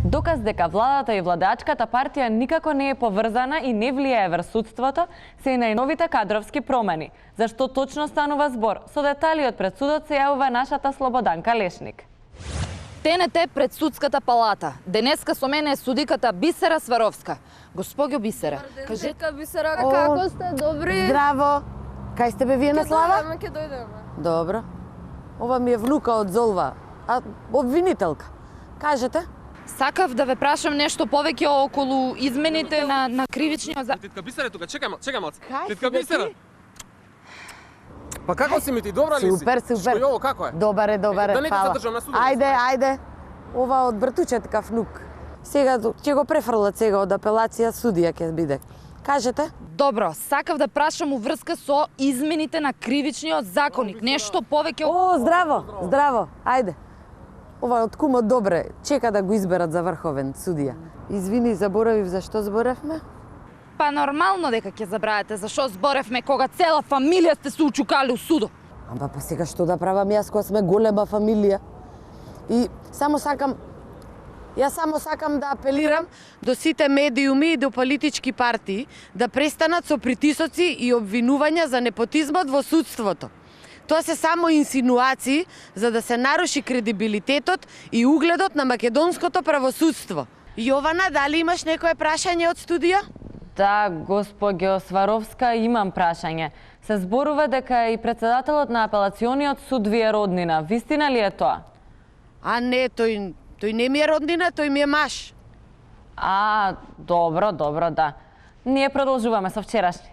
Доказ дека владата и владачката партија никако не е поврзана и не влијае врз судството, се и најновите кадровски промени. Зашто точно станува збор? Со детали од пред судот се јавува нашата Слободанка Лешник. ТНТ пред судската палата. Денеска со мене е судиката Бисера Сваровска. Госпоѓо Бисера, Кажете, Бисера, како сте? Добри? Здраво! Кај сте бе вие на слава? Ќе дојдеме. Добро. Ова ми е внука од Золва, а обвинителка. Кажете? сакав да ве прашам нешто повеќе околу измените на кривичниот закон. Титка Бисера е тука, чекај малце. Кај Титка си, бе, Бисера. ти? Па како си ми ти, добра ли си? Супер, супер. Што е ово, како е? Добар е, Да не те фала. задржам на судот. Ајде. Ова од братучетка внук. Сега ќе го префрлат сега од апелација, судија ќе биде. Кажете? Добро, сакав да прашам уврска со измените на кривичниот законник. Нешто повеќе О, здраво. Ајде. Ова од кумот добре, чека да го изберат за врховен судија. Извини, заборавив за што зборевме? Па нормално дека ќе забравите зашо зборевме кога цела фамилија сте се учукали у судо. Ама па сега што да правам јас кога сме голема фамилија? И само сакам да апелирам до сите медиуми и до политички партии да престанат со притисоци и обвинувања за непотизмот во судството. Тоа се само инсинуации за да се наруши кредибилитетот и угледот на македонското правосудство. Јована, дали имаш некое прашање од студија? Да, госпоѓо Сваровска, имам прашање. Се зборува дека и председателот на апелациониот суд ви е роднина. Вистина ли е тоа? А не, тој не ми е роднина, тој ми е маш. Добро, да. Ние продолжуваме со вчерашни.